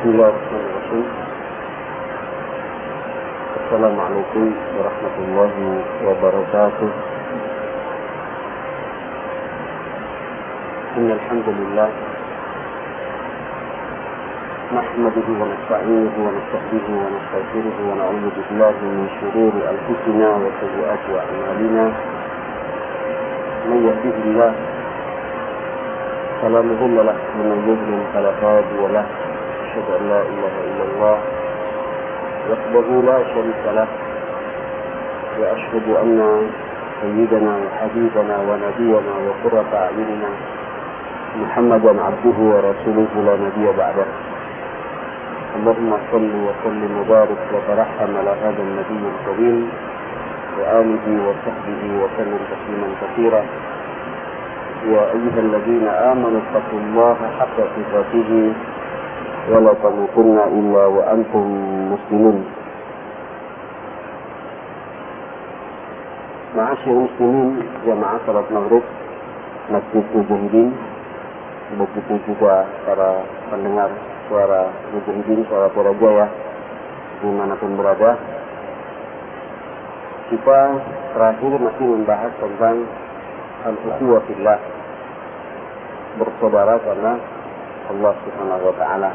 Bismillahirrahmanirrahim. Assalamualaikum warahmatullahi wabarakatuh. Innal hamdalillah nahmaduhu wa nasta'inuhu wa nastaghfiruhu wa nastaghfiruhu wa na'udzu billahi min shururi anfusina wa sayyiati a'malina. Man yahdihillah fala mudilla lahu wa man yudlil fala hadiya lahu. أشهد أن لا إله إلا الله وحده لا شريك له وأشهد أن سيدنا وحبيبنا ونبينا وقرة أعيننا محمدا عبده ورسوله لا نبي بعده. اللهم صل وسلم وبارك وترحم على هذا النبي الكريم وآله وصحبه وسلم تسليما كثيرا. يا أيها الذين آمنوا اتقوا الله حق تقاته ولا تموتن إلا وأنتم مسلمون. Ma'asyiral muslimin jamaah salat maghrib Masjid Mujahidin, begitu juga para pendengar suara Mujahidin, suara Purajaya dimanapun berada. Kita terakhir masih membahas tentang al-ukhuwah fillah, bersaudara karena Allah Subhanahu wa Ta'ala.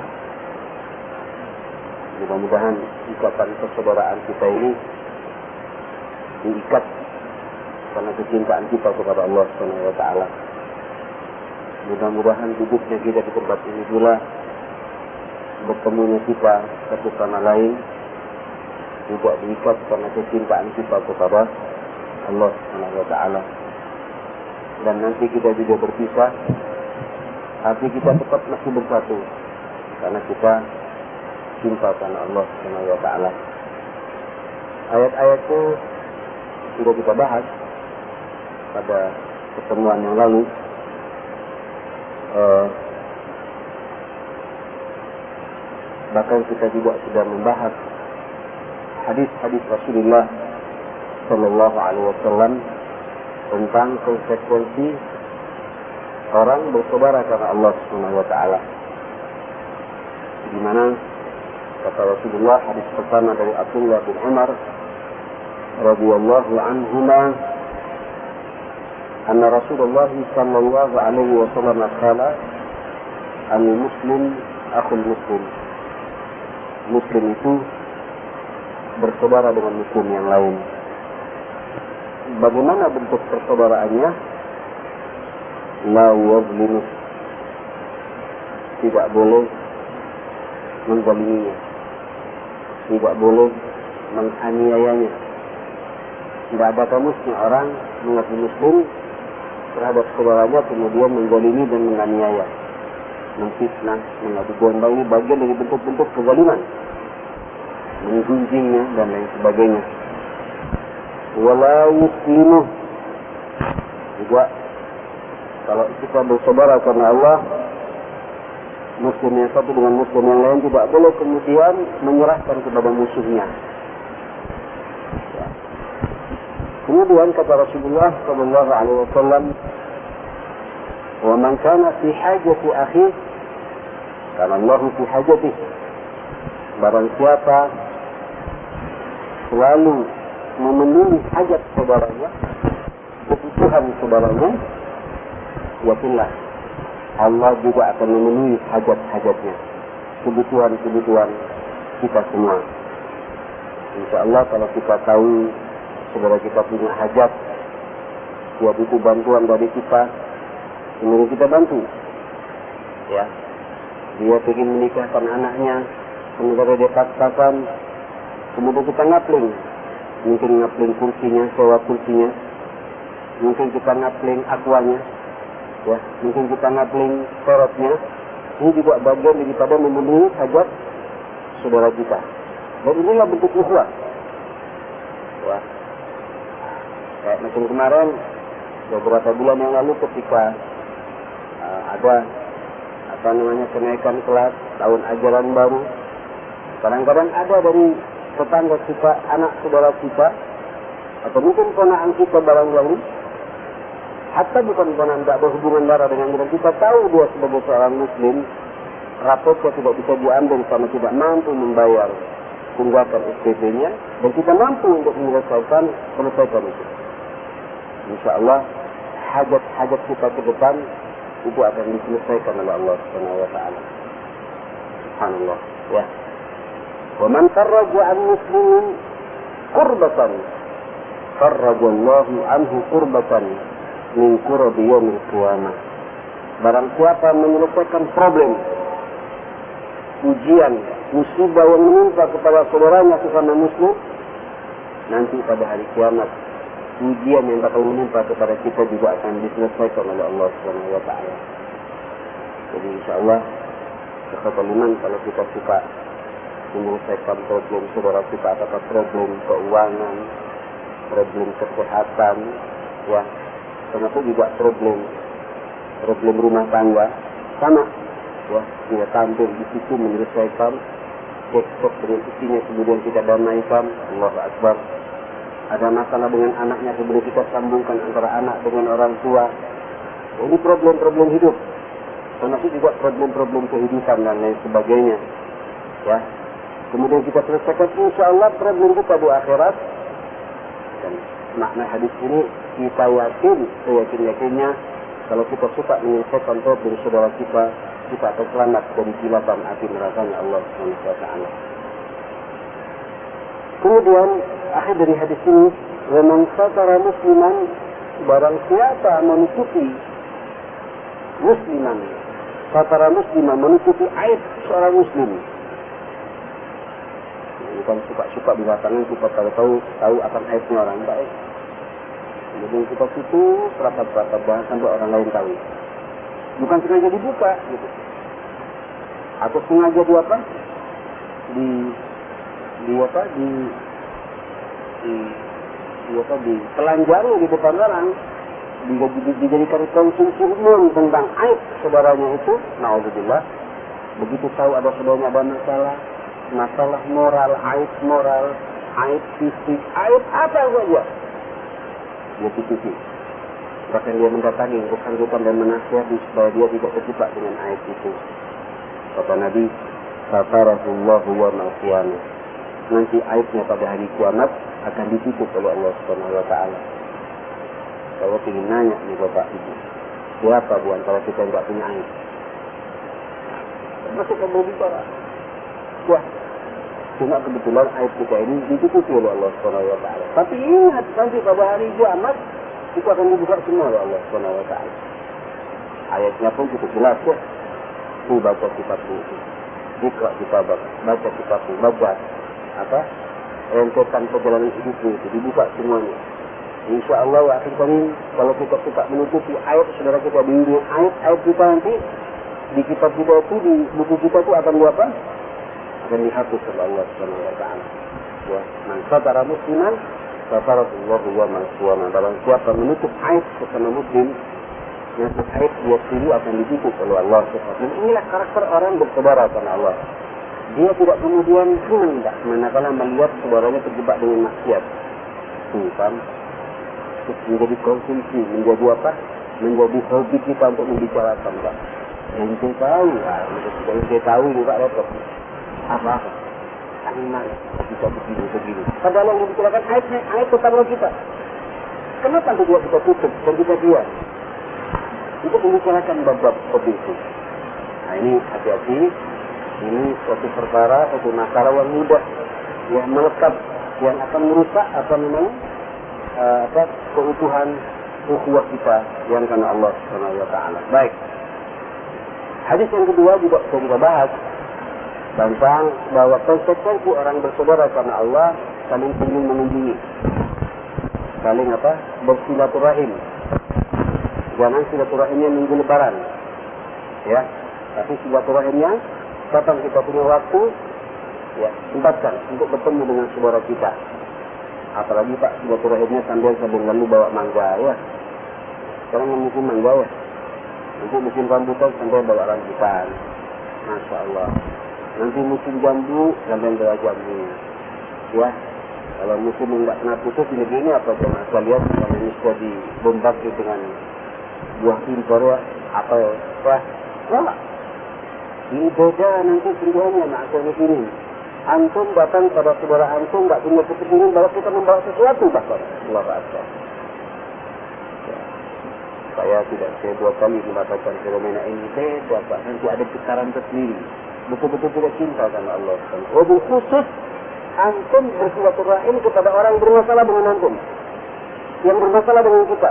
Mudah-mudahan ikatan persaudaraan kita ini diikat karena kecintaan kita kepada Allah Subhanahu wa Ta'ala. Mudah-mudahan duduknya kita di tempat ini pula, bertemunya kita satu sama lain juga diikat karena kecintaan kita kepada Allah Subhanahu wa Ta'ala. Dan nanti kita juga berpisah, tapi kita tetap masih bersatu karena kita cinta karena Allah Subhanahu wa Ta'ala. Ayat-ayat itu sudah kita bahas pada pertemuan yang lalu. Bahkan kita juga sudah membahas hadis-hadis Rasulullah Sallallahu Alaihi Wasallam tentang konsekuensi orang bersaudara karena Allah Subhanahu wa Ta'ala. Di mana kata Rasulullah, hadis pertama dari Abdullah bin Umar radhiyallahu anhuma, anna Rasulullah sallallahu alaihi wasallam qala, al-muslim akhul muslim. Muslim itu bersaudara dengan muslim yang lain. Bagaimana bentuk persaudaraannya? La wazlimu, tidak boleh menzaliminya, tidak boleh menganiayanya. Tidak ada kamusnya orang mengaku muslim terhadap saudaranya kemudian menzalimi dan menganiaya, memfitnah, mengadu domba. Ini bagian dari bentuk-bentuk kezaliman, menggunjingnya dan lain sebagainya. Wala yuslimu, juga kalau kita bersaudara karena Allah, muslim yang satu dengan muslim yang lain tidak boleh kemudian menyerahkan kepada musuhnya. Ya. Kemudian kata Rasulullah sallallahu alaihi wasallam, "Wa man kana fi hajati akhihi, kana Allah fi hajatihi." Barang siapa selalu memenuhi hajat saudaranya, kebutuhan saudaranya, yakinlah Allah juga akan memenuhi hajat-hajatnya, kebutuhan-kebutuhan kita semua. Insya Allah kalau kita tahu saudara kita punya hajat, dia butuh bantuan dari kita, kemudian kita bantu. Ya, dia ingin menikahkan anaknya, kemudian dia paksakan, kemudian kita ngapling. Mungkin ngapling kursinya, sewa kursinya, mungkin kita ngapling aquanya, ya, mungkin kita ngapling serotnya. Ini juga bagian daripada memenuhi hajat saudara kita. Dan inilah bentuk ukhuwah. Wah, kayak macam kemarin beberapa bulan yang lalu ketika ada kenaikan kelas tahun ajaran baru, kadang-kadang ada dari tetangga kita, anak saudara kita, atau mungkin ponakan kita barangkali, hatta bukan ponakan, tidak berhubungan darah dengan kita tahu dia sebagai seorang muslim, rapotnya tidak bisa diambil karena tidak mampu membayar tunggakan SPP-nya, dan kita mampu untuk selesaikan itu. Insya Allah hajat-hajat kita ke depan itu akan diselesaikan oleh Allah Subhanahu wa taala. Subhanallah. Ya. Wa man farraja 'an muslimin qurbatan farrajallahu anhu qurbatan min qurbi yaumil qiyamah. Barang siapa menyelesaikan problem, ujian, musibah yang menimpa kepada saudaranya sesama muslim, nanti pada hari kiamat ujian yang bakal menimpa kepada kita juga akan diselesaikan oleh Allah Subhanahu wa taala. Jadi insyaallah kekaliman kalau kita suka menyelesaikan problem saudara kita, apakah problem keuangan, problem kesehatan, ya, termasuk juga problem rumah tangga, sama, ya, dia tampil di situ menyelesaikan cekcok dengan istrinya, kemudian kita damaikan. Allahu Akbar. Ada masalah dengan anaknya, kemudian kita sambungkan antara anak dengan orang tua. Ini problem-problem hidup, termasuk juga problem-problem kehidupan dan lain sebagainya, ya. Kemudian kita selesaikan insyaallah problem kita di akhirat. Dan makna hadis ini kita seyakin-yakinnya kalau kita suka menyelesaikan problem saudara kita akan selamat dari kilatan api nerakanya Allah Subhanahu wa taala. Kemudian akhir dari hadis ini, wa man satara musliman, barang siapa menutupi musliman, satara musliman, menutupi aib seorang muslim. Bukan suka-suka di lapangan kita tahu akan aibnya orang baik. Kemudian kita tutup rapat-rapat jangan sampai orang lain tahu. Bukan sengaja dibuka, gitu. Atau sengaja ditelanjangi di depan orang, dijadikan konsumsi umum tentang aib saudaranya itu. Naudzubillah. Begitu tahu ada saudaranya ada masalah moral, aib fisik, aib apa saja, dia tutupi. Bahkan dia mendatangi bersangkutan dan menasihati supaya dia tidak terjebak dengan aib itu. Kata Nabi, satarahullahu wa ma'afiyana. Nanti aibnya pada hari kiamat akan ditutup oleh Allah Subhanahu wa taala. Saya ingin nanya nih Bapak Ibu, siapa bu antara kita yang tidak punya aib? Masuk ke bicara. Wah, cuma kebetulan aib kita ini ditutupi oleh Allah Subhanahu wa taala. Tapi ingat, nanti pada hari kiamat itu akan dibuka semua oleh Allah Subhanahu wa taala. Ayatnya pun cukup jelas ya. Baca kitabmu itu. Ikra kitabak, baca kitabmu, baca rentetan perjalanan hidupmu itu dibuka semuanya. Insya Allah akhirnya kalau kita suka menutupi aib saudara kita, di aib kita nanti di kitab kita itu, di buku kita itu akan akan dihapus oleh Allah Subhanahu wa taala. Ya, man satara musliman satarallahu wa man suwana. Dalam siapa menutup aib sesama muslim, yang aib dia sendiri akan ditutup oleh Allah Subhanahu wa taala. Inilah karakter orang bersaudara karena Allah. Dia tidak kemudian hendak manakala melihat saudaranya terjebak dengan maksiat. Bukan menjadi konsumsi, menjadi hobi kita untuk membicarakan, Pak. Ente tahu juga repot. Apa? Enak kita begini. Padahal yang dibicarakan aib tetangga kita. Kenapa tidak kita tutup dan kita diam untuk membicarakan bab-bab hobi itu? Nah ini hati-hati. Ini suatu perkara, suatu masalah yang mudah, yang melekat, yang akan merusak keutuhan ukhuwah kita yang karena Allah Subhanahu wa taala. Baik. Hadis yang kedua juga kita bahas tentang bahwa konsekuensi orang bersaudara karena Allah saling mengunjungi, saling bersilaturahim. Jangan silaturahimnya minggu lebaran, ya. Tapi silaturahimnya kapan kita punya waktu, ya, sempatkan untuk bertemu dengan saudara kita. Apalagi Pak, silaturahimnya sambil lalu bawa mangga, ya. Sekarang musim mangga, ya. Nanti musim rambutan sambil bawa rambutan. Masya Allah. Nanti musim jambu sambil bawa jambu, ya. Kalau musim enggak kena putus ini apa jangan saya lihat kalau ini sudah dibombardir dengan buah impor, ya, apel, wah. Ini beda nanti pilihannya, ma'asal muslimin. Antum datang pada saudara antum, nggak punya kepentingan bahwa kita membawa sesuatu bahkan. Allah Akbar. Saya dua kali mendapatkan fenomena ini beda, Pak. Nanti ada getaran tersendiri. Betul-betul tidak cinta karena Allah. Wabil khusus antum bersilaturahim kepada orang yang bermasalah dengan antum, yang bermasalah dengan kita.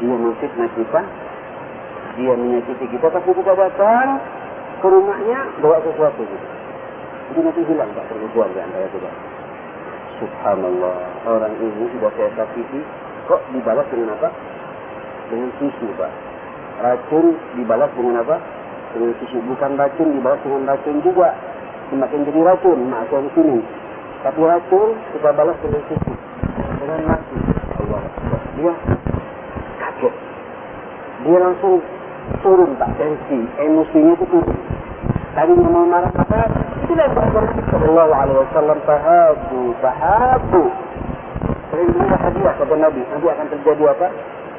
Dia memfitnah kita, dia menyakiti kita, tapi kita datang ke rumahnya bawa sesuatu gitu. Jadi nanti hilang Pak perbuatan di antara kita. Subhanallah, orang ini sudah saya sakiti, kok dibalas dengan apa? Dengan susu, Pak. Racun dibalas dengan apa? Dengan susu. Bukan racun dibalas dengan racun juga. Semakin jadi racun, maksudnya di sini. Tapi racun kita balas dengan susu, dengan nasi. Allah. Dia kaget. Dia langsung turun, Pak, tensi, emosinya itu turun. Tadi mau marah-marah, itulah Rasulullah Sallallahu Alaihi Wasallam, tahabu. Berilah hadiah kepada Nabi. Nanti akan terjadi apa?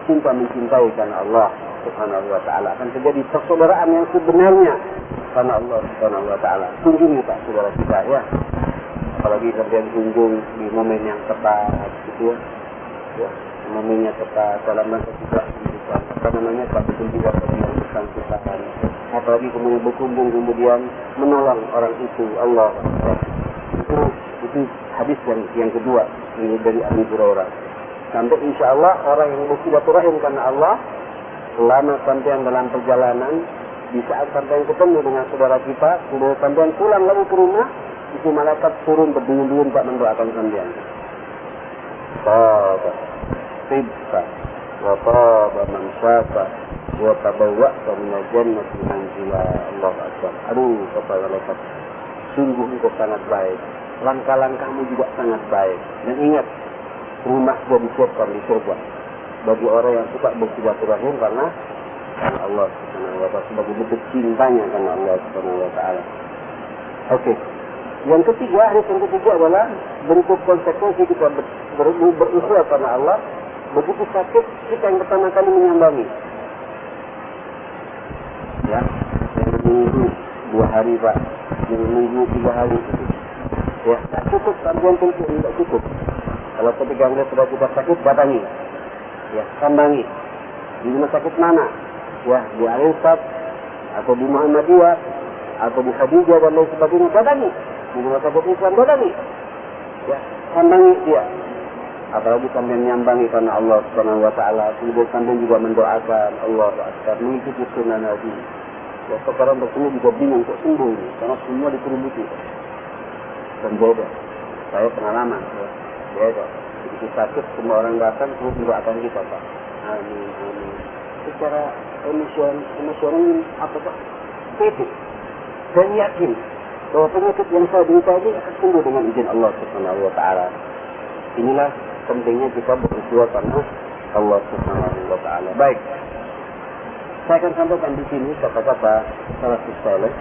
Cinta mencintai karena Allah Subhanahu Wa Taala. Akan terjadi persaudaraan yang sebenarnya karena Allah Subhanahu Wa Taala. Kunjungi Pak saudara kita ya. Apalagi kalian kunjung di momen yang tepat, gitu ya. Momennya tepat dalam masa juga menunjukkan apa namanya betul juga bagi yang bersangkutan. Apalagi kemudian berkunjung kemudian menolong orang itu, Allah. Itu hadis yang kedua ini dari Abu Hurairah. Sampai insya Allah orang yang bersilaturahim karena Allah selama sampean dalam perjalanan, di saat sampean ketemu dengan saudara kita, sudah sampean pulang lagi ke rumah, itu malaikat turun berduyun-duyun Pak mendoakan sampean. Taba, tibta, wa taba man syafa, wa tabawwa'ta minal jannati manzila. Allah Akbar. Aduh, kata malaikat, sungguh engkau sangat baik. Langkah-langkahmu juga sangat baik. Dan ingat, rumah sudah disiapkan di surga bagi orang yang suka bersilaturahim karena Allah Subhanahu Wa Taala, sebagai bentuk cintanya karena Allah Subhanahu Wa Taala. Oke. Yang ketiga, hadis yang ketiga adalah bentuk konsekuensi kita berusaha karena Allah. Begitu sakit, kita yang pertama kali menyambangi. Ya, yang menunggu 2 hari Pak, yang menunggu 3 hari. Ya, tak cukup, sampai tentu tidak cukup. Kalau ketika anda sudah kita sakit, datangi. Ya, sambangi. Di rumah sakit mana? Ya, di Al-Insaf, atau di Muhammadiyah, atau di Khadijah dan lain sebagainya, datangi. Di rumah sakit Islam, datangi. Ya, sambangi dia. Apalagi sambil menyambangi karena Allah Subhanahu Wa Taala. Kemudian sambil juga mendoakan Allah Akbar, mengikuti sunnah Nabi. Ya, sekarang bertemu juga bingung kok sembuh ini, karena semua dikerubuti. Dan beda. Saya pengalaman. Ya, begitu sakit semua orang datang terus mendoakan kita Pak. Amin, amin. Secara emosional apa Pak? Pede dan yakin bahwa penyakit yang saya derita ini akan sembuh dengan izin Allah Subhanahu Wa Taala. Inilah pentingnya kita berdoa karena Allah Subhanahu Wa Taala. Baik, saya akan sampaikan di sini kata-kata salafus saleh,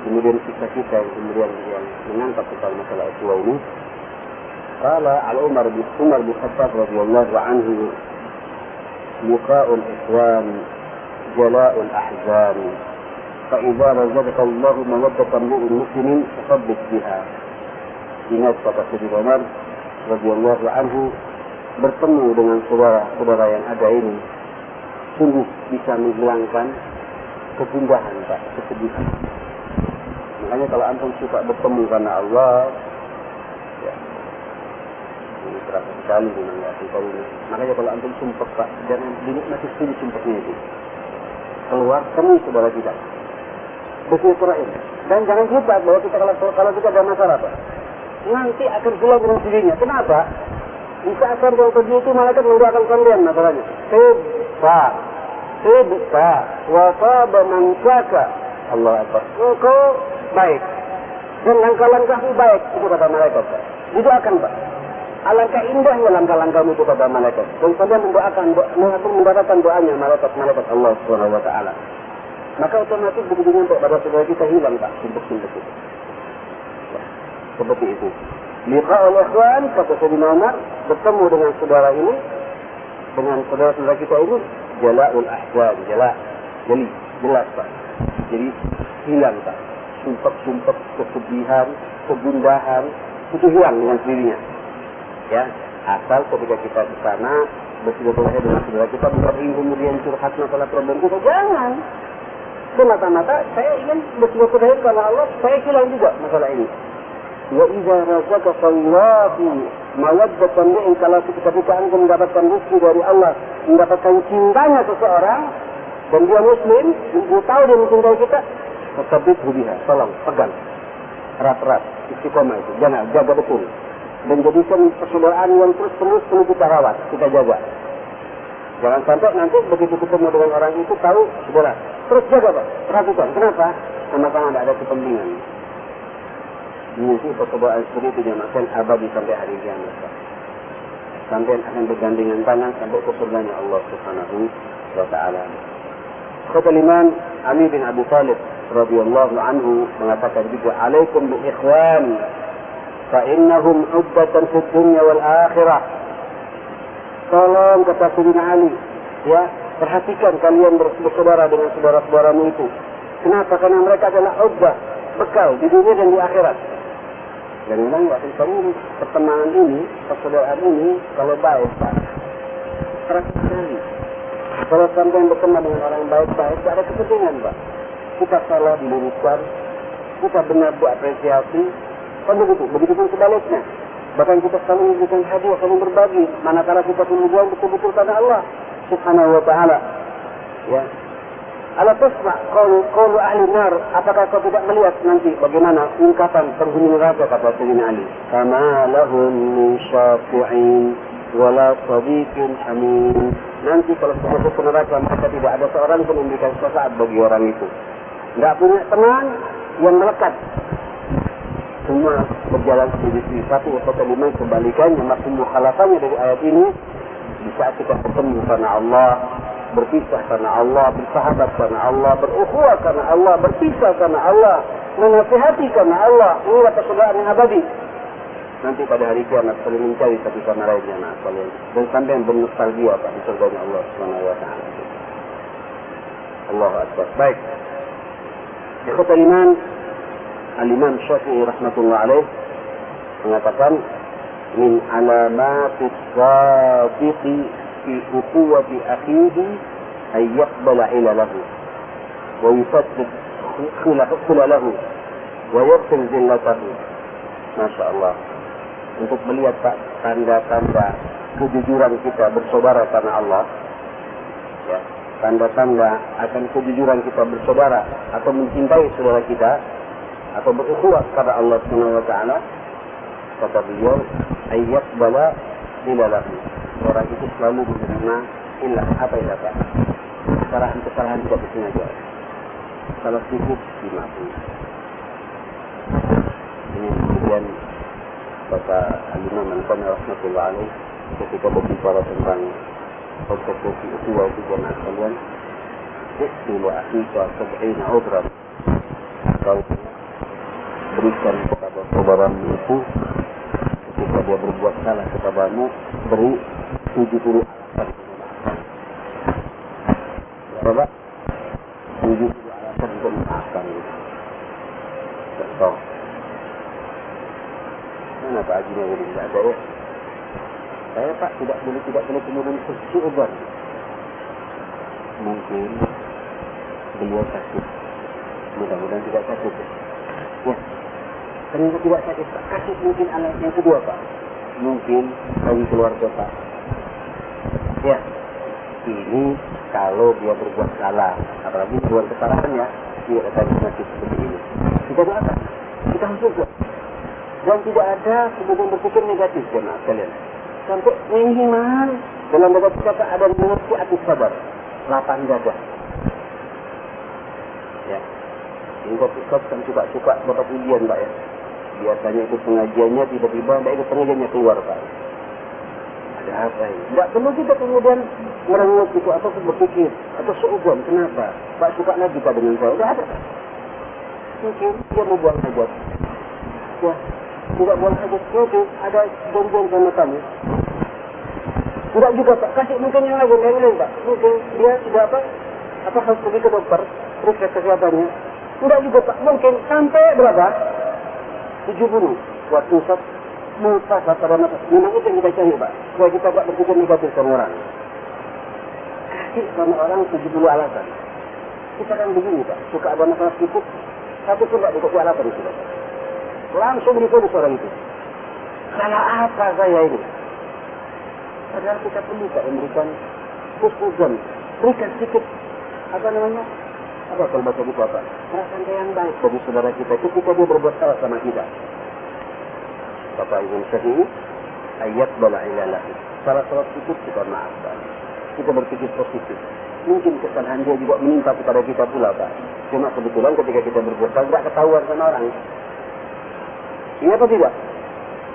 kemudian kita yang kemudian yang mengangkat tentang masalah dua ini. قال على عمر بن الخطاب رضي الله عنه لقاء الإخوان جلاء الأحزان فإذا رزقك الله مودة امرئ مسلم فثبت بها. Ingat kata Sayyidina Umar radhiyallahu anhu, bertemu dengan saudara yang ada ini sungguh bisa menghilangkan kegundahan Pak, kesedihan. Makanya kalau antum suka bertemu karena Allah, ini terasa sekali memang ya kita ini. Makanya kalau antum sumpah Pak, jangan dinikmati sekali sumpahnya itu. Keluar temui saudara kita, bersilaturahim, dan jangan lupa bahwa kita kalau kita ada masalah Pak, nanti akan pulang dengan dirinya. Kenapa? Di saat sampai pergi itu malaikat mendoakan kalian masalahnya. Tibta, wa taba man syaka. Allah Akbar. Engkau baik dan langkah-langkahmu baik, itu kata malaikat Pak. Didoakan Pak. Alangkah indahnya langkah-langkahmu itu kata malaikat. Dan sampai mendapatkan doanya malaikat Allah Subhanahu Wa Taala. Maka otomatis begitu nyampe pada saudara kita hilang Pak sumpah-sumpah itu. Ya, seperti itu. Liqa'ul ikhwan, kata Sayyidina Umar, bertemu dengan saudara ini, dengan saudara-saudara kita ini, jala'ul ahwan, jelas Pak. Jadi hilang Pak. Sumpek-sumpek, kesedihan, kegundahan, itu hilang dengan sendirinya. Ya, asal ketika kita di sana bersilaturahmi dengan saudara kita, bukan kemudian curhat masalah problem kita, jangan. Semata-mata saya ingin bersilaturahmi karena Allah, saya hilang juga masalah ini. Wa idza razaqaka Allahu mawaddatan li'in, kalau ketika engkau mendapatkan rezeki dari Allah, mendapatkan cintanya seseorang dan dia muslim, engkau tahu dia mencintai kita, tetap biha, tolong pegang erat-erat istiqomah itu, jangan, jaga betul dan jadikan persaudaraan yang terus-menerus perlu kita rawat, kita jaga. Jangan sampai nanti begitu ketemu dengan orang itu tahu, saudara, terus jaga Pak, perhatikan. Kenapa? Sama-sama tidak ada kepentingan. Mungkin persaudaraan seperti itu dimaksudkan abadi sampai hari kiamat. Sampai akan bergandengan tangan sampai ke surganya Allah Subhanahu wa taala. Kata Imam Ali bin Abi Thalib radhiyallahu anhu mengatakan juga, "Alaikum bil ikhwan fa innahum uddatan fid dunya wal akhirah." Tolong, kata Sayyidina Ali, ya, perhatikan kalian bersaudara dengan saudara-saudaramu itu. Kenapa? Karena mereka adalah uddah, bekal di dunia dan di akhirat. Dan memang waktu ini pertemanan ini, persaudaraan ini, kalau baik Pak, terasa sekali. Kalau sampai berteman dengan orang baik-baik, tidak ada kepentingan Pak. Kita salah diluruskan, kita benar diapresiasi, kan begitu pun sebaliknya. Bahkan kita selalu memberikan hadiah, saling berbagi. Manakala kita kemudian betul-betul karena Allah Subhanahu wa taala. Ya. Ala tasma qaulu ahli nar, apakah kau tidak melihat nanti bagaimana ungkapan penghuni neraka, kata Sayyidina Ali. Kama lahum min syafi'in wala sadiqin hamim. Nanti kalau masuk ke neraka, maka tidak ada seorang pun memberikan syafaat bagi orang itu. Tidak punya teman yang melekat. Semua berjalan sendiri. Satu atau kelima kebalikannya, maksud mukhalafannya dari ayat ini, di saat kita bertemu karena Allah, berpisah karena Allah, bersahabat karena Allah, berukhuwah karena Allah, berpisah karena Allah, menasihati karena Allah, inilah persaudaraan yang abadi. Nanti pada hari kiamat saling mencari satu sama lainnya, nah kalian, dan sampai bernostalgia Pak di surganya Allah Subhanahu wa taala. Allahu Akbar. Baik. Ikhwatul iman, Al-Imam Syafi'i rahmatullah alaih mengatakan, min alamatis sadiqi fi uquwati akhihi ay yaqbala ilalahu wa yusaddiq khulalahu wa yaghfir zillatahu. Masya Allah. Untuk melihat Pak, tanda-tanda kejujuran kita bersaudara karena Allah, ya, tanda-tanda akan kejujuran kita bersaudara atau mencintai saudara kita atau berukhuwah kepada Allah Subhanahu wa taala, kata beliau, ayat bala ilalahu, orang itu selalu menerima ilah, apa ilah Pak? Kesalahan tidak disengaja, salah sedikit dimaafkan. Ini kemudian kata Al-Imam Al-Qami rahmatullah alaih ketika berbicara tentang konsekuensi ukhuwah itu jemaah sekalian, iqtilu akhika sab'ina udran, kau berikan kepada saudaramu itu ketika dia berbuat salah kepadamu, beri 70 alasan memaafkan. Coba 70 alasan untuk memaafkan. Contoh, mana Pak Haji Nawiri tidak ada ya? Saya Pak tidak boleh kemudian sesuuban. Mungkin beliau sakit, mudah-mudahan tidak sakit. Ya, ternyata tidak sakit Pak. Kasih mungkin anak yang kedua Pak, mungkin bagi keluarga Pak. Ya, ini kalau dia berbuat salah, apalagi berbuat kesalahan ya, dia akan penyakit seperti ini. Kita doakan, kita harus dan tidak ada kemudian berpikir negatif jemaah sekalian. Sampai minimal dalam dada kita ada mengerti atas sabar, lapang dada. Ya, hingga Ustaz kan suka dapat ujian Pak ya. Biasanya ikut pengajiannya, tiba-tiba tidak ikut pengajiannya keluar Pak. Ada apa ini? Tidak perlu kita kemudian merengut itu atau berpikir atau seuzon, kenapa Pak suka lagi Pak dengan saya? Tidak ada. Mungkin dia mau buang hajat. Ya, tidak buang hajat itu ada janjian sama kamu. Tidak juga Pak, kasih mungkin yang lain Pak. Mungkin dia tidak apa harus pergi ke dokter periksa kesehatannya. Enggak juga Pak, mungkin sampai berapa? 70. Waktu Ustaz lupa pada masa. Memang itu yang kita cari Pak. Supaya kita tak berpikir negatif sama orang. Kasih sama orang 70 alasan. Kita kan begini Pak, suka ada masalah sedikit, satu pun tak dikasih alasan itu Pak. Langsung difonis orang itu. Salah apa saya ini? Padahal kita perlu Pak memberikan husnuzan, berikan sedikit apa namanya? Apa kalau baca buku apa? Perasaan yang baik bagi saudara kita ketika dia berbuat salah sama kita. Bapak Ibu Syafi'i, ayat bala ilalah. Salah itu kita maafkan. Kita berpikir positif. Mungkin kesalahan dia juga menimpa kepada kita pula Pak. Cuma kebetulan ketika kita berbuat salah tidak ketahuan sama orang. Ini apa tidak?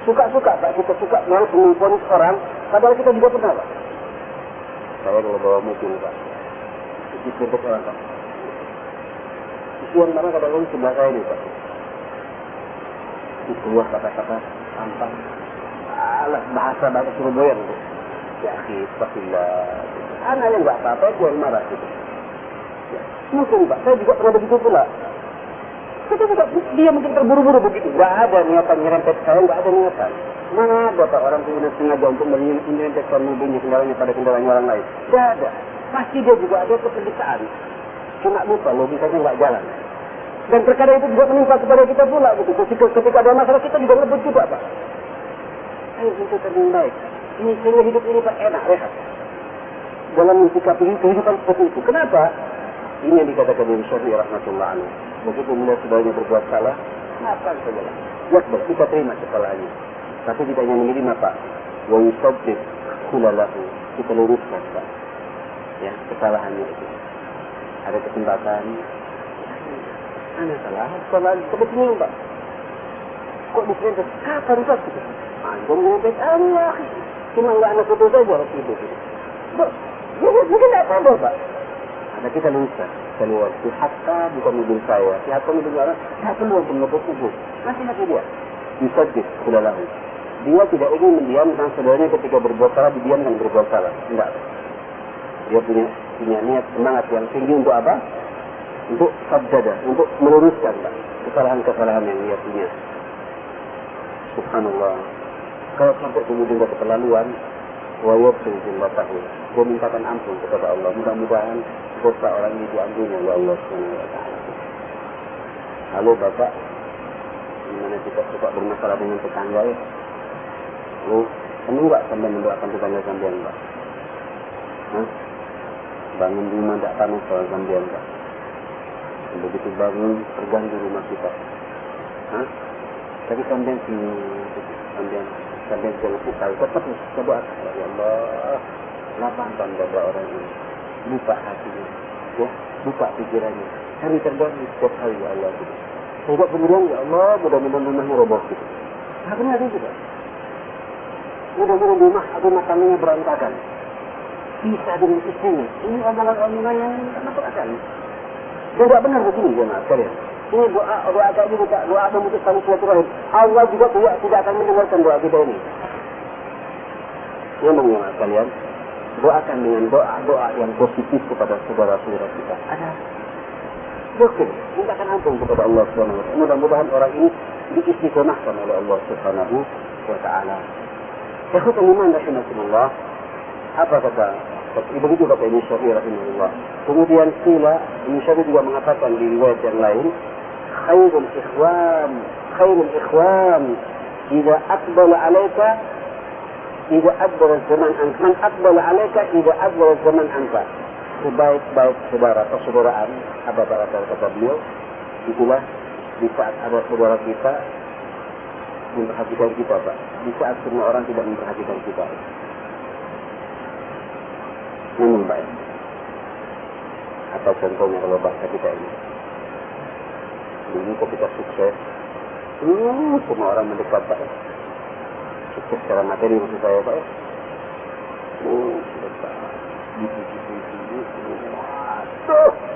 Suka-suka Pak, kita suka langsung memponis orang, padahal kita juga pernah Pak. Saya kalau bawa mobil Pak, diserempet orang Pak. Isian mana kadang-kadang sebelah saya ini Pak. Keluar kata-kata tampang. Alah, bahasa Surabaya itu. Ya akhir, Bismillah. Anak yang enggak apa-apa, itu yang marah gitu. Ya, mungkin Pak, saya juga pernah begitu pula. Kita juga, dia mungkin terburu-buru begitu. Enggak ada niatan nyerempet saya, enggak ada niatan. Mana ada Pak orang punya sengaja untuk menyerempetkan mobilnya, kendaraannya pada kendaraan orang lain. Enggak ada. Pasti dia juga ada keterdekaan. Cuma lupa, logikanya enggak jalan. Dan perkara itu juga menimpa kepada kita pula gitu. Ketika ada masalah kita juga ngebut juga Pak. Ayo untuk yang baik. Ini sehingga hidup ini Pak enak, rehat. Dalam mensikapi kehidupan seperti itu. Kenapa? Ini yang dikatakan Imam Syafi'i rahmatullah alaihi. Begitu melihat saudaranya berbuat salah, maafkan saja lah. Yakbar, kita terima kesalahannya. Tapi kita hanya menerima Pak. Wa yusabbih khulalahu. Kita luruskan Pak. Ya, kesalahannya itu. Ada kesempatan. Ana salah kebetulan Pak. Kok diperintah? Kapan Ustaz? Antum nyebut Allah. Cuma enggak anak itu saja waktu itu. Mungkin apa Pak? Ada kita luruskan. Keluar. Si Hatta bukan mobil saya. Si Hatta mobil orang. Saya keluar pengebut itu. Hati-hati dia. Disadis sudah lalu. Dia tidak ingin mendiamkan saudaranya ketika berbuat salah. Didiamkan berbuat salah. Tidak. Dia punya niat semangat yang tinggi untuk apa? Untuk sabdadah. Untuk meluruskan Pak, kesalahan-kesalahan yang dia punya. Subhanallah. Kalau sampai kemudian dia keterlaluan, wa yaghfiru dzunubatahu. Dia mintakan ampun kepada Allah. Mudah-mudahan dosa orang ini diampuni oleh Allah Subhanahu wa taala. Halo Bapak, gimana kita suka bermasalah dengan tetangga ya? Kamu enggak sampai mendoakan tetangga sampean Pak? Hah? Bangun rumah tidak panas soal sampean Pak. Begitu bangun terganggu rumah kita. Hah? Tapi sampean jangan tahu tetap coba ya Allah lapangkan dada orang ini, buka hatinya, ya, buka pikirannya. Kami terganggu setiap hari ya Allah. Sehingga kemudian ya Allah mudah-mudahan rumahnya roboh gitu. Akhirnya ada juga. Mudah-mudahan rumah tangganya berantakan. Bisa dengan istrinya. Ini omongan-omongan yang tak masuk akal. Dan tidak benar begini jemaah sekalian. Ini doa tadi doa memutus tali silaturahim. Allah juga tidak akan mendengarkan doa kita ini. Memang jemaah sekalian, doakan dengan doa yang positif kepada saudara-saudara kita. Ada dokter, mintakan ampun kepada Allah Subhanahu wa taala. Mudah-mudahan orang ini diistiqomahkan oleh Allah Subhanahu wa taala. Ikhwatul iman rahimakumullah. Apa kata begitu kata Imam Syafi'i rahimahullah. Kemudian sila Imam Syafi'i juga mengatakan di riwayat yang lain, khairul ikhwan idza aqbala 'alaika idza adbara zaman man aqbala 'alaika idza adbara zaman anfa. Sebaik-baik saudara persaudaraan, apa kata beliau, itulah di saat ada saudara kita memperhatikan kita Pak, di saat semua orang tidak memperhatikan kita. Memang baik. Atau contohnya kalau bahasa kita ini, dulu ketika sukses, semua orang mendekat Pak. Sukses secara materi maksud saya Pak.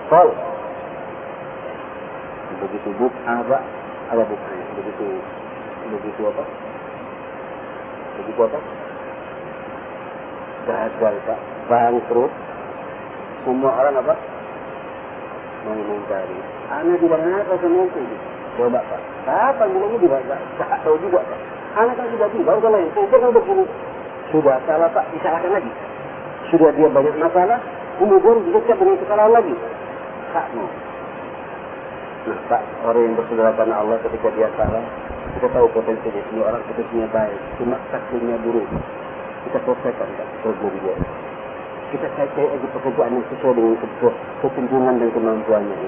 Sol. Begitu ada bukanya. Begitu apa? Gagal Pak, bangkrut. Semua orang apa? mau mencari. Anak di mana apa semua itu? Coba Pak. Kapan bilangnya di mana? Tak tahu juga Pak. Anak kan sudah tiba, udah lain. Saya kan udah punya. Sudah salah Pak, disalahkan lagi. Sudah dia banyak masalah, kemudian dicap dengan kesalahan lagi. Tak mau. Nah Pak, orang yang bersaudara karena Allah ketika dia salah, kita tahu potensinya. Semua orang potensinya baik, cuma takdirnya buruk. Kita selesaikan Pak, problem dia. Kita cari aja pekerjaan yang sesuai dengan kecenderungan dan kemampuannya.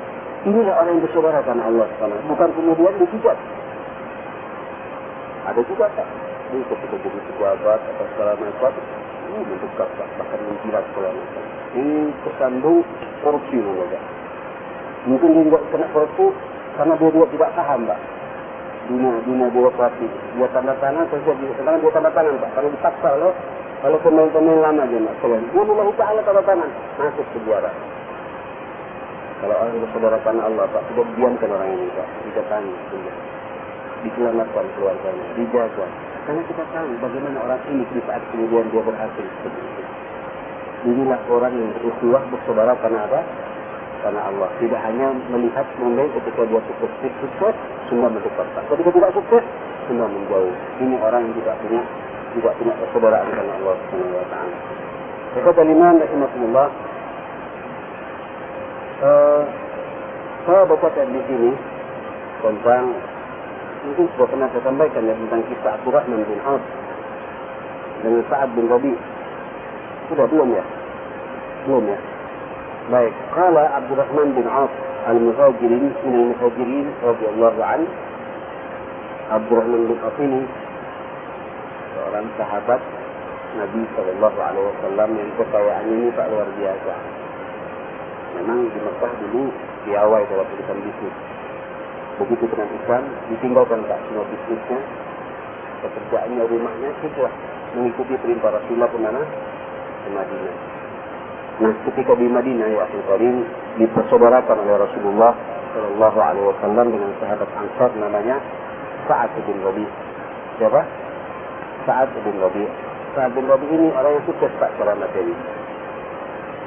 Inilah orang yang bersaudara karena Allah. Bukan kemudian dihujat. Ada juga Pak. Ini ketika jadi pejabat atau segala macam, ini mendekat Pak, bahkan menjilat segala macam. Ini kesandung korupsi Pak. Mungkin dia juga kena korupsi karena dia tidak paham Pak. Dunia birokrasi. Dia tanda tangan, sekarang dia tanda tangan Pak. Kalau dipaksa loh, kalau pemain-pemain lama aja Pak. Dia mulai ta'ala tanda tangan, masuk sejarah. Kalau orang bersaudara karena Allah Pak, tidak diamkan orang ini Pak. Didatangi, diselamatkan keluarganya, dijaga. Karena kita tahu bagaimana orang ini di saat kemudian dia berhasil seperti itu. Inilah orang yang beruswah bersaudara karena apa? Karena Allah. Tidak hanya melihat mengenai ketika dia sukses, semua mendekat. Ketika tidak sukses, semua menjauh. Ini orang yang tidak punya persaudaraan karena Allah Subhanahu wa taala. Kata Imam rahimahullah, saya baca di sini tentang, mungkin sudah pernah saya sampaikan ya, tentang kisah Abdurrahman bin Auf dengan Sa'ad bin Rabi. Sudah belum ya? Belum ya? Baik, qala Abdurrahman bin Auf al-Muhajirin min al-Muhajirin radhiyallahu anhu. Abdurrahman bin Auf ini seorang sahabat Nabi sallallahu alaihi wasallam yang kekayaannya ini tak luar biasa. Memang di Mekah dulu piawai dalam urusan bisnis. Begitu dengan Islam, ditinggalkan tak semua bisnisnya, pekerjaannya, rumahnya, hijrah mengikuti perintah Rasulullah kemana? Ke Madinah. Nah, ketika di Madinah ya akhir karim dipersaudarakan oleh Rasulullah Sallallahu Alaihi Wasallam dengan sahabat Ansar namanya Sa'ad bin Rabi. Siapa? Sa'ad bin Rabi. Sa'ad bin Rabi ini orang yang sukses tak secara materi.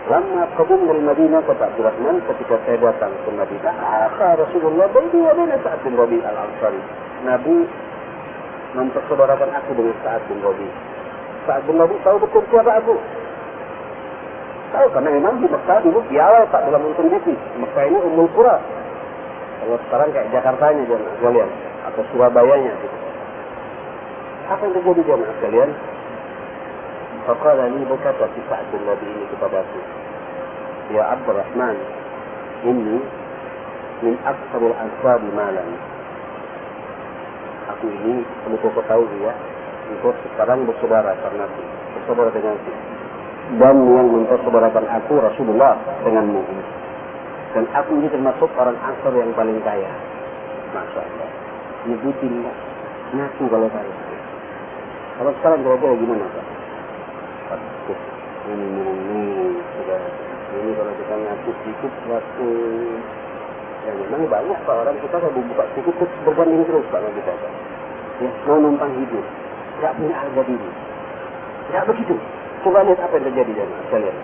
Lama kabum dari Madinah kata Abdurrahman, ketika saya datang ke Madinah, Rasulullah baini wa baina Sa'ad bin Rabi al-Ansari. Nabi mempersaudarakan aku dengan Sa'ad bin Rabi. Sa'ad bin Rabi tahu betul siapa aku. Tahu karena memang di Mekah dulu piawai tak dalam urusan bisnis. Mekah ini Ummul Qura. Kalau sekarang kayak Jakartanya jemaah sekalian atau Surabayanya gitu. Apa yang terjadi jemaah sekalian? Faqala li, berkata si Sa'ad bin Rabi ini kepadaku, ya Abdurrahman, ini min aktsaril ansari malan. Aku ini perlu kau ketahui ya, engkau sekarang bersaudara karena bersaudara denganku. Dan yang mempersaudarakan aku Rasulullah denganmu. Dan aku ini termasuk orang Ansar yang paling kaya. Masya Allah. Nyebutin ngaku kalau kaya. Kalau sekarang kira-kira gimana Pak? Aduh, ini sudah. Ini kalau kita ngaku sedikit waktu. Ya memang banyak Pak orang kita kalau buka sedikit berbanding terus Pak kita Pak. Ya, mau numpang hidup. Gak punya harga diri. Gak begitu. Coba lihat apa yang terjadi jemaah sekalian.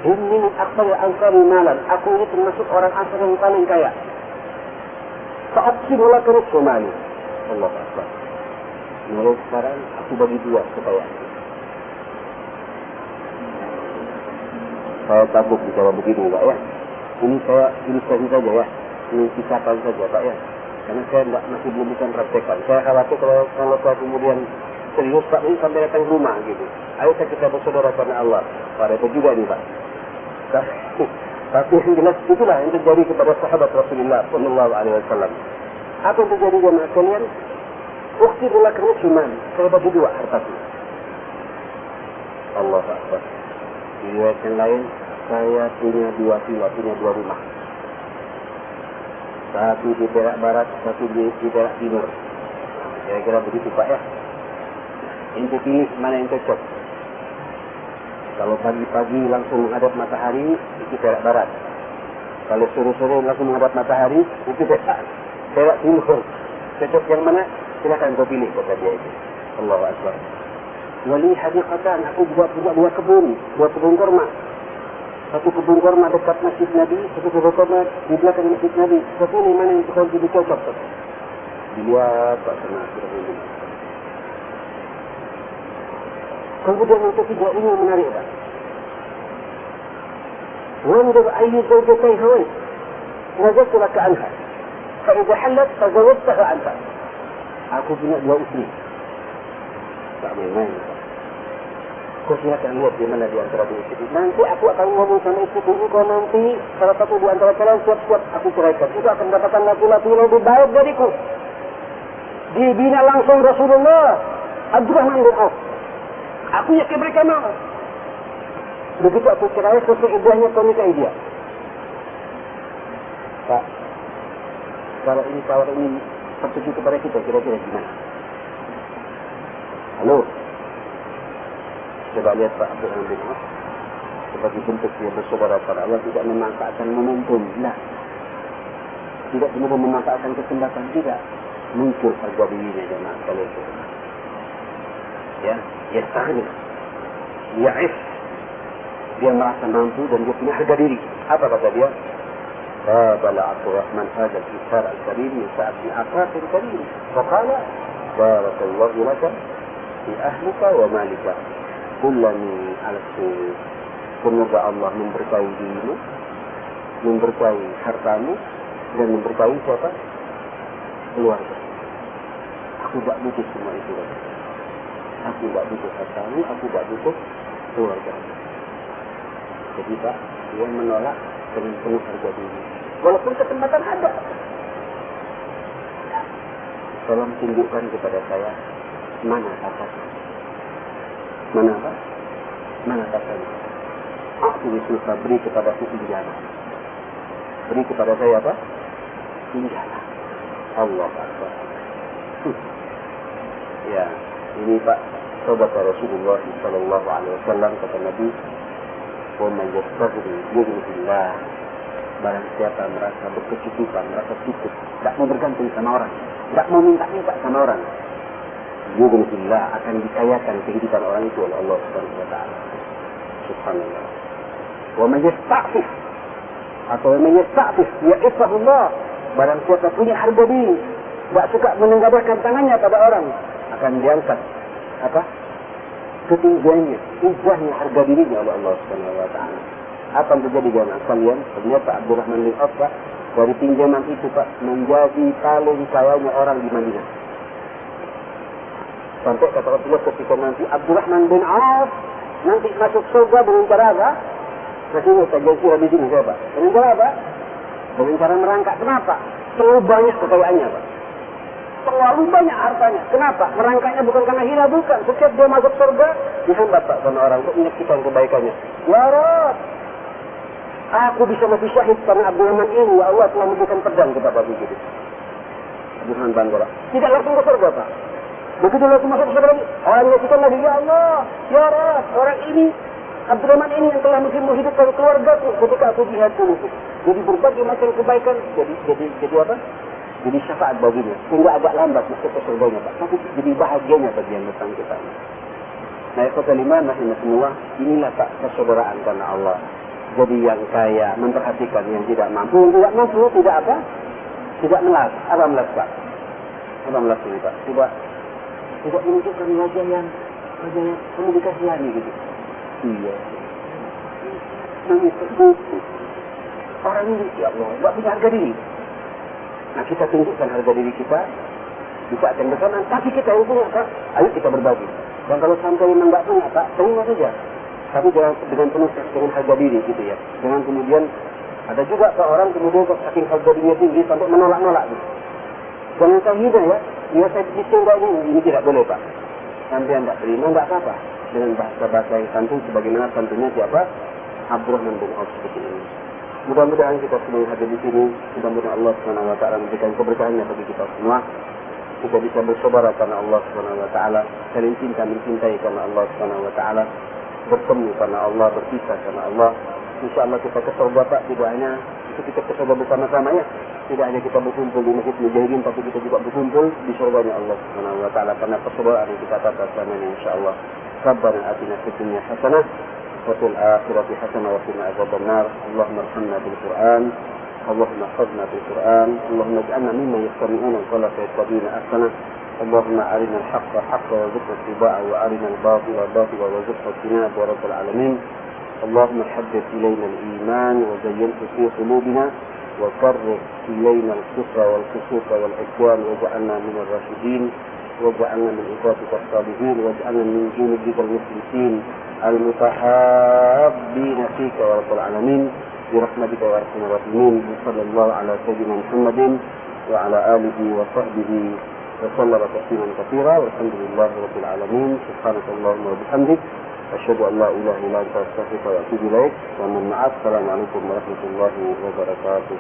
Ini aktsar ansari malan. Aku ini termasuk orang Ansar yang paling kaya. Fa'aqsimu laka nisfa mali. Allahu Akbar. Mulai sekarang aku bagi dua kekayaan. Saya takut bicara begini Pak ya. Ini saya ilustrasi saja ya. Ini kisahkan saja Pak ya. Karena saya masih belum bisa praktekkan. Saya khawatir kalau saya kemudian serius Pak ini sampai datang rumah gitu. Ayo kita bersaudara karena Allah. Pada itu juga nih Pak. Tapi yang jelas itulah yang terjadi kepada sahabat Rasulullah Sallallahu Alaihi Wasallam. Apa yang terjadi dengan kalian? Ukti bola kamu cuma saya bagi dua hartaku. Allah Akbar. Di riwayat yang lain, saya punya dua villa, punya dua rumah. Satu di Perak Barat, satu di Perak Timur. Kira-kira begitu Pak ya. Ente pilih mana yang cocok. Kalau pagi-pagi langsung menghadap matahari, itu Perak Barat. Kalau sore-sore langsung menghadap matahari, itu Perak Timur. Cocok yang mana? Silakan kau pilih, kata dia itu. Allahu Akbar. Wali hadiqatan, aku buat dua kebun kurma. Satu kebun kurma dekat masjid Nabi, satu kebun kurma di belakang masjid Nabi. Satu ini mana yang tukang jadi cocok? Dilihat Pak Sana. Kemudian yang ketiga ini menarik Pak. وانظر أي زوجتين هويت نزلت لك عنها فإذا حلت فزوجتها عنها. Aku punya dua istri. Tak main-main. Kau silakan lihat di mana di antara dua istri. Nanti aku akan ngomong sama istri ini, kau nanti salah satu di antara kalian siap-siap aku ceraikan. Itu akan mendapatkan laki-laki yang lebih baik dariku. Dibina langsung Rasulullah Abdurrahman bin Auf. Aku yakin mereka mau. Begitu aku cerai, selesai iddahnya kau nikahi dia. Pak, kalau ini tawaran ini tertuju kepada kita, kira-kira gimana? Halo? Coba lihat Pak Abdurrahman bin Auf. Sebagai bentuk dia bersaudara pada Allah, tidak memanfaatkan momentum. Nah, tidak kemudian memanfaatkan kesempatan, tidak. Muncul harga dirinya jemaah kalau itu. Ya, yastahil. Ya'if. Dia merasa mampu dan dia punya harga diri. Apa kata dia? Bala Abdurrahman hadal kisar al-karim saat di akhlaq al-karim. Faqala, barakallahu laka fi ahlika wa malika. Kullani al-sur. Semoga Allah memberkahi dirimu, memberkahi hartamu, dan memberkahi siapa? Keluarga. Aku tak butuh semua itu. Aku tak butuh hartamu, aku tak butuh keluarga. Jadi Pak, dia menolak dengan penuh harga diri. Walaupun kesempatan ada. Tolong tunjukkan kepada saya mana katakan. Mana apa? Mana katakan? Aku disuruh beri kepada aku pinjaman. Beri kepada saya apa? Pinjaman. Allah Akbar. Ya, ini Pak, sahabat Rasulullah sallallahu alaihi wasallam kata Nabi, "Wa man yastaghni yughnihi-llah." Barang siapa merasa berkecukupan, merasa cukup, tidak mau bergantung sama orang, tidak mau minta sama orang, yughnihi-llah, akan dikayakan kehidupan orang itu oleh Allah Subhanahu wa taala. Subhanallah. Wa man yasta'fif atau man yasta'fif ya'ifahullah. Barang siapa punya harga diri, tidak suka menengadahkan tangannya pada orang, akan diangkat apa? Ketinggiannya, ijahnya, harga dirinya oleh Allah Subhanahu wa taala. Apa yang terjadi dengan kalian? Ternyata Abdurrahman bin Auf Pak, dari pinjaman itu Pak menjadi paling kayanya orang di Madinah. Sampai kata Rasulullah ketika nanti Abdurrahman bin Auf nanti masuk surga dengan cara apa? Masih saja habis ini siapa? Dengan cara apa? Dengan cara merangkak. Kenapa? Terlalu banyak kekayaannya Pak. Terlalu banyak hartanya. Kenapa? Merangkaknya bukan karena hina, bukan. Setiap dia masuk surga, dihambat Pak sama orang untuk menyaksikan kebaikannya. Ya Rabb, aku bisa mati syahid karena Abdurrahman ini. Ya Allah telah memberikan pedang kepada begitu. Abdurrahman Bangora. Tidak langsung ke surga Pak. Begitu langsung masuk surga lagi. Orang menyaksikan lagi. Ya Allah, Ya Rabb, orang ini, Abdurrahman ini yang telah menghidupkan keluargaku ketika aku jihad dulu. Jadi berbagai macam kebaikan. Jadi apa? Jadi syafaat baginya. Sehingga agak lambat masuk ke surganya Pak. Tapi jadi bahagianya bagi yang bersangkutan. Nah, itu kelima, semua inilah Pak persaudaraan karena Allah. Jadi yang kaya memperhatikan yang tidak mampu. Yang tidak mampu tidak apa? Tidak melas. Apa melas Pak? Apa melas ini Pak? Tidak menunjukkan wajah yang penuh dikasihani gitu. Iya. Orang ini ya Allah, tidak punya harga diri. Nah, kita tunjukkan harga diri kita di saat yang bersamaan. Tapi kita yang punya Pak, ayo kita berbagi. Dan kalau sampai memang tidak punya Pak, terima saja. Tapi dengan penuh dengan harga diri gitu ya. Dengan kemudian ada juga Pak orang kemudian saking harga dirinya tinggi sampai menolak-nolak gitu. Jangan saya hina ya. Ya saya ditinggal ini tidak boleh Pak. Sampai anda terima tidak apa-apa. Dengan bahasa-bahasa yang santun sebagaimana santunnya siapa? Abdurrahman bin Auf seperti ini. Mudah-mudahan kita semua hadir di sini. Mudah-mudahan Allah Subhanahu wa taala memberikan keberkahannya bagi kita semua. Kita bisa bersaudara karena Allah Subhanahu wa taala, saling cinta mencintai karena Allah Subhanahu wa taala, bertemu karena Allah, berpisah karena Allah. Insyaallah kita ke surga Pak, tidak hanya itu kita ke surga bersama-sama ya. Tidak hanya kita berkumpul di Masjid Mujahidin, tapi kita juga berkumpul di surganya Allah Subhanahu wa taala karena persaudaraan yang kita tata selama ini insyaallah. Rabbana atina fid dunya hasanah wa وفي الآخرة حسنة وقنا عذاب النار. اللهم ارحمنا بالقرآن، اللهم احفظنا بالقرآن، اللهم اجعلنا ممن يستمعون القول فيتبعون أحسنه. اللهم أرنا الحق حقا وارزقنا اتباعه، وأرنا الباطل باطلا وارزقنا اجتنابه يا رب العالمين. اللهم حبب إلينا الإيمان وزينه في قلوبنا، وكره إلينا الكفر والفسوق والعصيان، واجعلنا من الراشدين، واجعلنا من عبادك الصالحين، واجعلنا من جندك المخلصين المتحابين فيك يا رب العالمين برحمتك يا ارحم الراحمين. وصلى الله على سيدنا محمد وعلى آله وصحبه وسلم تسليما كثيرا، والحمد لله رب العالمين. سبحانك اللهم وبحمدك، أشهد أن لا إله إلا أنت، أستغفرك وأتوب إليك. ومن معك، السلام عليكم ورحمة الله وبركاته.